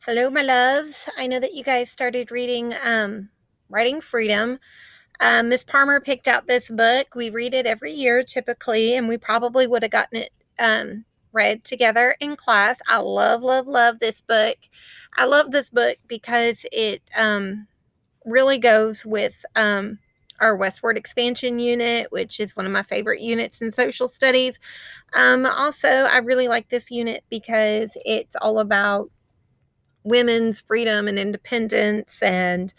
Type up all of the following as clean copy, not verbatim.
Hello, my loves. I know that you guys started reading Writing Freedom. Miss Palmer picked out this book. We read it every year typically, and we probably would have gotten it read together in class. I love, love, love this book. I love this book because it really goes with our westward expansion unit, which is one of my favorite units in social studies. Also, I really like this unit because it's all about women's freedom and independence. And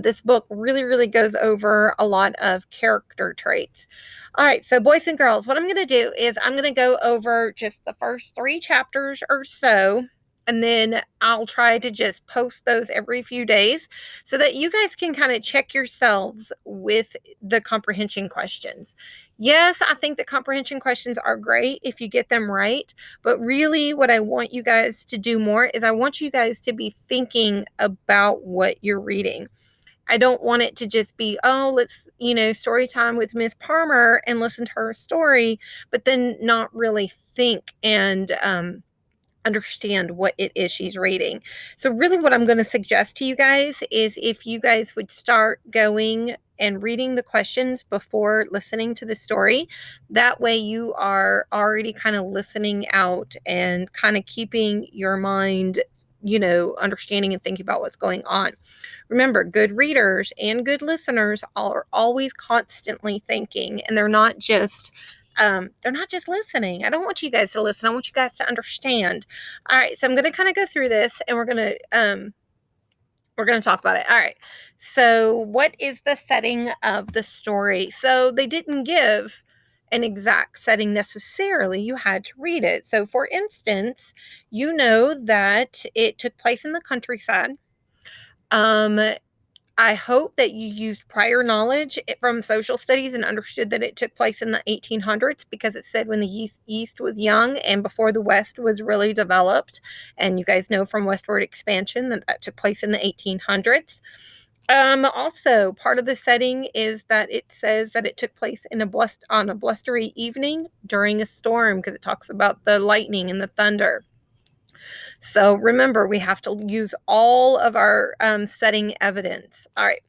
this book really, really goes over a lot of character traits. All right, so boys and girls, what I'm going to do is I'm going to go over just the first 3 chapters or so. And then I'll try to just post those every few days so that you guys can kind of check yourselves with the comprehension questions. Yes, I think the comprehension questions are great if you get them right. But really, what I want you guys to do more is I want you guys to be thinking about what you're reading. I don't want it to just be, oh, let's, story time with Miss Palmer and listen to her story, but then not really think and understand what it is she's reading. So really what I'm going to suggest to you guys is if you guys would start going and reading the questions before listening to the story, that way you are already kind of listening out and kind of keeping your mind, understanding and thinking about what's going on. Remember, good readers and good listeners are always constantly thinking, and they're not just listening. I don't want you guys to listen. I want you guys to understand. All right, so I'm going to kind of go through this, and we're going to talk about it. All right. So, what is the setting of the story? So, they didn't give an exact setting necessarily. You had to read it. So, for instance, you know that it took place in the countryside. I hope that you used prior knowledge from social studies and understood that it took place in the 1800s because it said when the East was young and before the West was really developed. And you guys know from westward expansion that took place in the 1800s. Also, part of the setting is that it says that it took place on a blustery evening during a storm because it talks about the lightning and the thunder. So remember, we have to use all of our setting evidence. All right.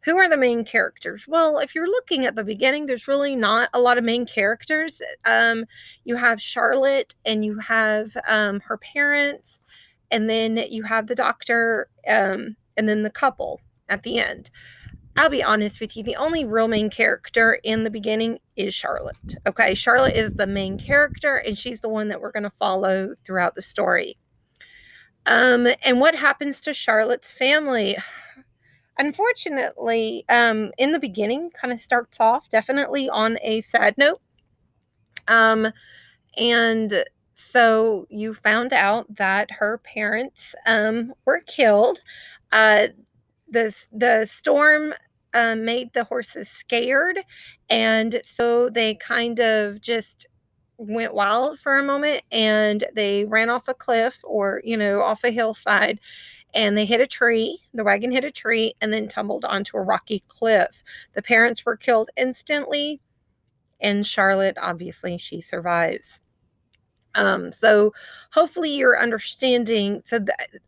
Who are the main characters? Well, if you're looking at the beginning, there's really not a lot of main characters. You have Charlotte and you have her parents, and then you have the doctor, and then the couple at the end. I'll be honest with you, the only real main character in the beginning is Charlotte. Okay, Charlotte is the main character, and she's the one that we're going to follow throughout the story. And what happens to Charlotte's family? Unfortunately, in the beginning, kind of starts off definitely on a sad note. And so you found out that her parents were killed. The storm made the horses scared, and so they kind of just went wild for a moment, and they ran off a cliff or off a hillside, and they hit a tree. The wagon hit a tree and then tumbled onto a rocky cliff. The parents were killed instantly, and Charlotte, obviously, she survives. So hopefully you're understanding. So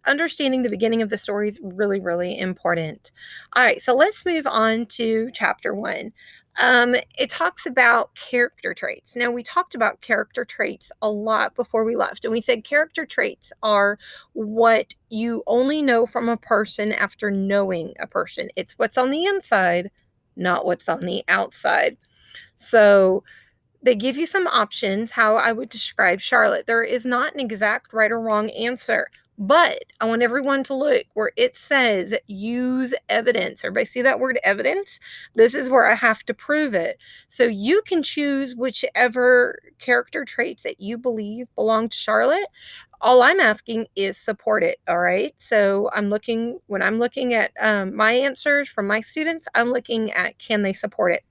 understanding the beginning of the story is really, really important. All right, so let's move on to chapter 1. It talks about character traits. Now, we talked about character traits a lot before we left, and we said character traits are what you only know from a person after knowing a person. It's what's on the inside, not what's on the outside. So they give you some options how I would describe Charlotte. There is not an exact right or wrong answer, but I want everyone to look where it says use evidence. Everybody see that word evidence? This is where I have to prove it. So you can choose whichever character traits that you believe belong to Charlotte. All I'm asking is support it. All right. So when I'm looking at my answers from my students, I'm looking at can they support it?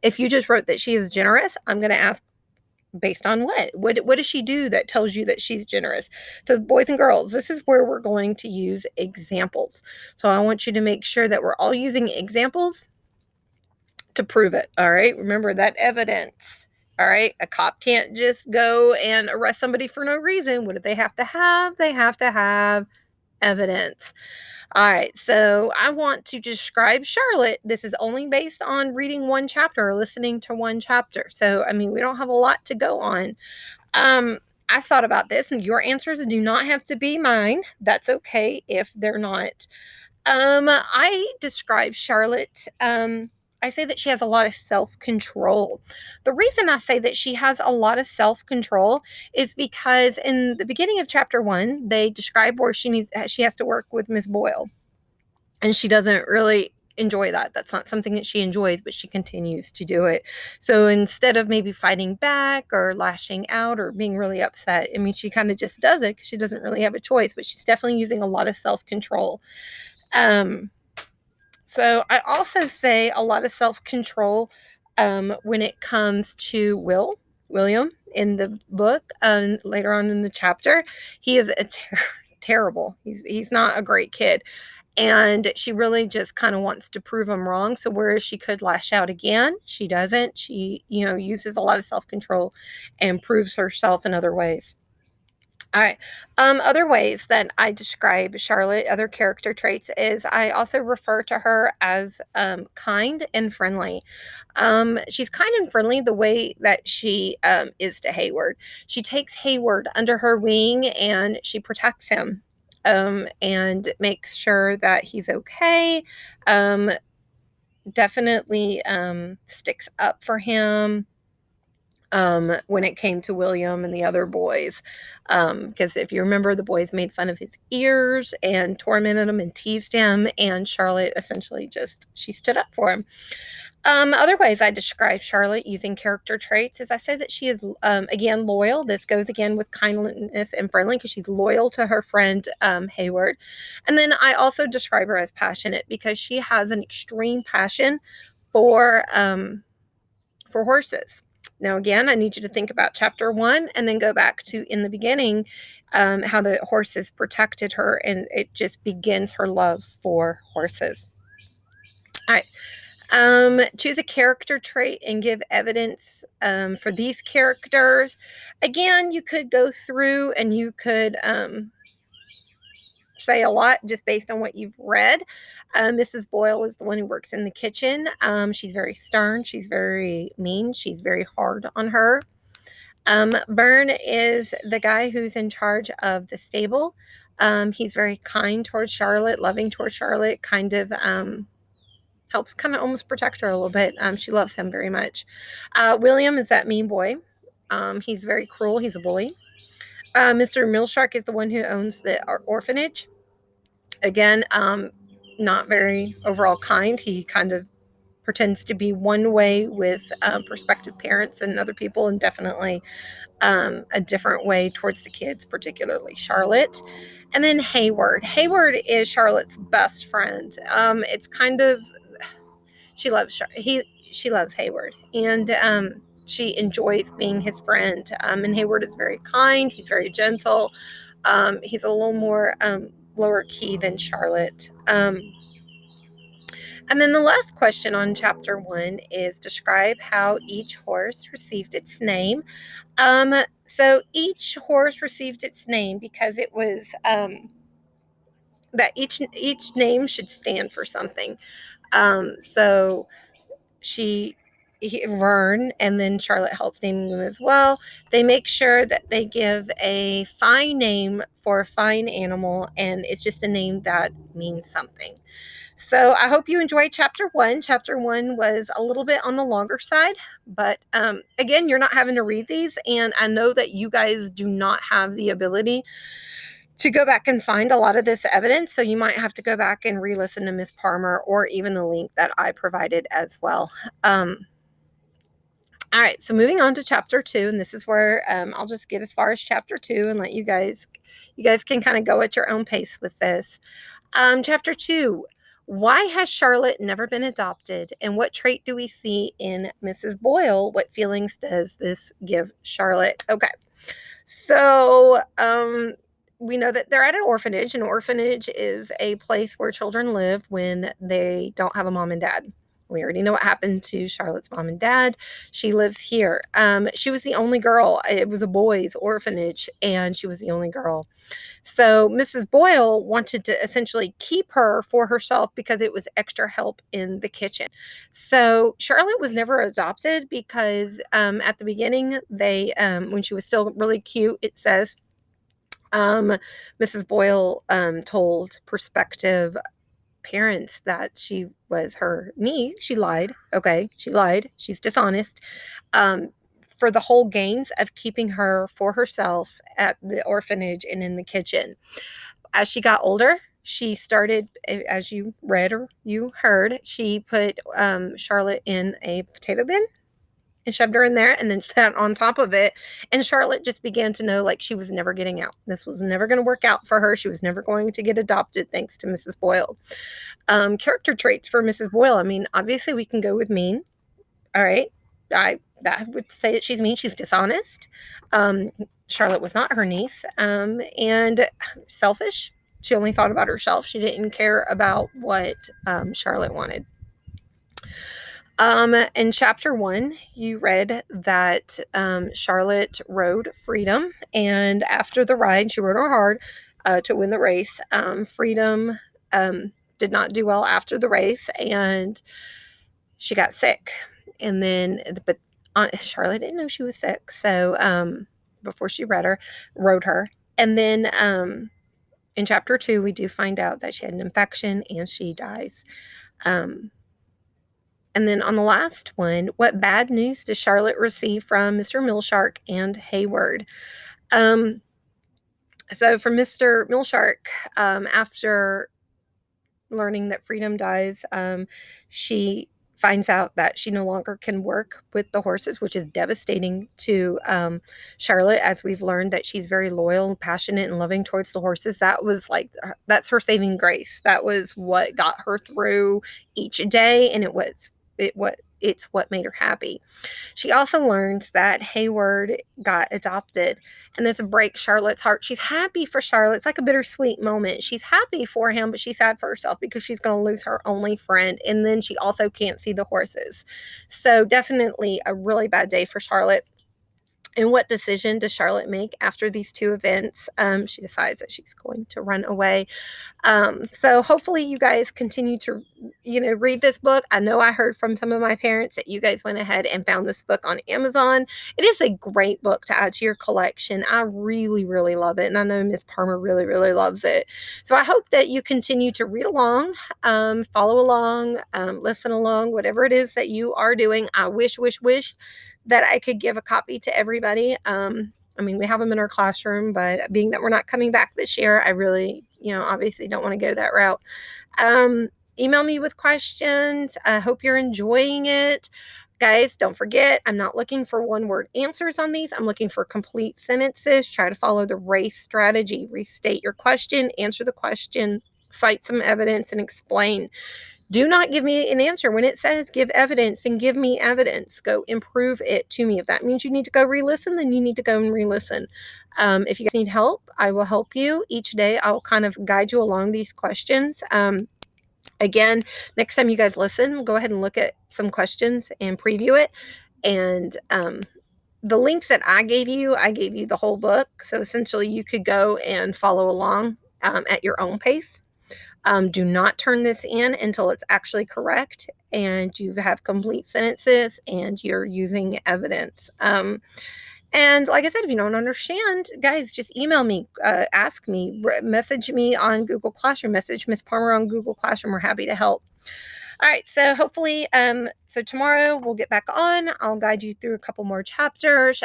If you just wrote that she is generous, I'm going to ask based on what? What does she do that tells you that she's generous? So boys and girls, this is where we're going to use examples. So I want you to make sure that we're all using examples to prove it. All right. Remember that evidence All right. A cop can't just go and arrest somebody for no reason. What do they have to have? They have to have evidence. All right. So I want to describe Charlotte. This is only based on reading one chapter or listening to one chapter. So, I mean, we don't have a lot to go on. Um, I thought about this, and your answers do not have to be mine. That's okay if they're not. I describe Charlotte. I say that she has a lot of self control. The reason I say that she has a lot of self control is because in the beginning of chapter one, they describe where she has to work with Miss Boyle, and she doesn't really enjoy that. That's not something that she enjoys, but she continues to do it. So instead of maybe fighting back or lashing out or being really upset, I mean, she kind of just does it because she doesn't really have a choice, but she's definitely using a lot of self control. Um, so I also say a lot of self control when it comes to William in the book. Later on in the chapter, he is terrible. He's not a great kid, and she really just kind of wants to prove him wrong. So whereas she could lash out again, she doesn't. She uses a lot of self control and proves herself in other ways. All right. Other ways that I describe Charlotte, other character traits, is I also refer to her as kind and friendly. She's kind and friendly the way that she is to Hayward. She takes Hayward under her wing and she protects him and makes sure that he's okay. Um, Definitely sticks up for him when it came to William and the other boys. Because if you remember, the boys made fun of his ears and tormented him and teased him, and Charlotte essentially she stood up for him. Other ways I describe Charlotte using character traits is I say that she is, again, loyal. This goes again with kindness and friendly because she's loyal to her friend Hayward. And then I also describe her as passionate because she has an extreme passion for horses. Now, again, I need you to think about chapter one and then go back to in the beginning how the horses protected her, and it just begins her love for horses. All right. Choose a character trait and give evidence for these characters. Again, you could go through and you could say a lot just based on what you've read. Mrs. Boyle is the one who works in the kitchen. She's very stern. She's very mean. She's very hard on her. Byrne is the guy who's in charge of the stable. He's very kind towards Charlotte, loving towards Charlotte, kind of helps kind of almost protect her a little bit. She loves him very much. William is that mean boy. He's very cruel. He's a bully. Mr. Millshark is the one who owns the orphanage. Again, not very overall kind. He kind of pretends to be one way with prospective parents and other people, and definitely a different way towards the kids, particularly Charlotte. And then Hayward. Hayward is Charlotte's best friend. It's kind of she loves Hayward, and she enjoys being his friend. And Hayward is very kind. He's very gentle. He's a little more lower key than Charlotte. And then the last question on chapter one is describe how each horse received its name. So each horse received its name because it was that each name should stand for something. So Vern, and then Charlotte helps naming them as well. They make sure that they give a fine name for a fine animal, and it's just a name that means something. So I hope you enjoyed chapter one. Chapter one was a little bit on the longer side, but again, you're not having to read these, and I know that you guys do not have the ability to go back and find a lot of this evidence, so you might have to go back and re-listen to Miss Palmer or even the link that I provided as well. All right, so moving on to chapter two, and this is where I'll just get as far as chapter two and let you guys can kind of go at your own pace with this. Chapter two, why has Charlotte never been adopted, and what trait do we see in Mrs. Boyle? What feelings does this give Charlotte? Okay, so we know that they're at an orphanage. An orphanage is a place where children live when they don't have a mom and dad. We already know what happened to Charlotte's mom and dad. She lives here. She was the only girl. It was a boys' orphanage, and she was the only girl. So Mrs. Boyle wanted to essentially keep her for herself because it was extra help in the kitchen. So Charlotte was never adopted because at the beginning, when she was still really cute, it says Mrs. Boyle told prospective parents that she was her niece. She lied. Okay, she lied. She's dishonest. Um, for the whole gains of keeping her for herself at the orphanage and in the kitchen. As she got older, she started, as you read or you heard, she put Charlotte in a potato bin and shoved her in there and then sat on top of it. And Charlotte just began to know like she was never getting out. This was never going to work out for her. She was never going to get adopted thanks to Mrs. Boyle. Character traits for Mrs. Boyle. I mean, obviously we can go with mean. All right. I would say that she's mean. She's dishonest. Charlotte was not her niece. And selfish. She only thought about herself. She didn't care about what Charlotte wanted. In chapter 1, you read that Charlotte rode Freedom, and after the ride, she rode her hard to win the race. Freedom did not do well after the race, and she got sick. And then, but Charlotte didn't know she was sick, so before she rode her, and then in chapter 2, we do find out that she had an infection and she dies. And then on the last one, what bad news does Charlotte receive from Mr. Millshark and Hayward? So from Mr. Millshark, after learning that Freedom dies, she finds out that she no longer can work with the horses, which is devastating to Charlotte, as we've learned that she's very loyal, passionate, and loving towards the horses. That's her saving grace. That was what got her through each day, and it's what made her happy. She also learns that Hayward got adopted, and this breaks Charlotte's heart. She's happy for Charlotte. It's like a bittersweet moment. She's happy for him, but she's sad for herself because she's going to lose her only friend, and then she also can't see the horses. So definitely a really bad day for Charlotte. And what decision does Charlotte make after these two events? She decides that she's going to run away. So hopefully you guys continue to, read this book. I know I heard from some of my parents that you guys went ahead and found this book on Amazon. It is a great book to add to your collection. I really, really love it. And I know Miss Palmer really, really loves it. So I hope that you continue to read along, follow along, listen along, whatever it is that you are doing. I wish that I could give a copy to everybody. We have them in our classroom, but being that we're not coming back this year, I really, obviously don't want to go that route. Email me with questions. I hope you're enjoying it. Guys, don't forget, I'm not looking for one-word answers on these. I'm looking for complete sentences. Try to follow the RACE strategy. Restate your question, answer the question, cite some evidence, and explain. Do not give me an answer when it says give evidence, and give me evidence. Go improve it to me. If that means you need to go re-listen, then you need to go and re-listen. If you guys need help, I will help you. Each day I'll kind of guide you along these questions. Again, next time you guys listen, go ahead and look at some questions and preview it. And the links that I gave you the whole book. So essentially you could go and follow along at your own pace. Do not turn this in until it's actually correct and you have complete sentences and you're using evidence. And like I said, if you don't understand, guys, just email me, ask me, message me on Google Classroom, message Miss Palmer on Google Classroom. We're happy to help. All right, so hopefully, so tomorrow we'll get back on. I'll guide you through a couple more chapters.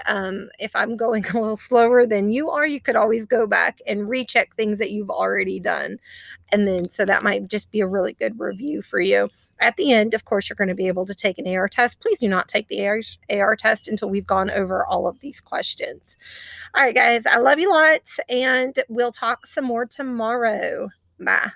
If I'm going a little slower than you are, you could always go back and recheck things that you've already done. And then, so that might just be a really good review for you. At the end, of course, you're going to be able to take an AR test. Please do not take the AR test until we've gone over all of these questions. All right, guys, I love you lots, and we'll talk some more tomorrow. Bye.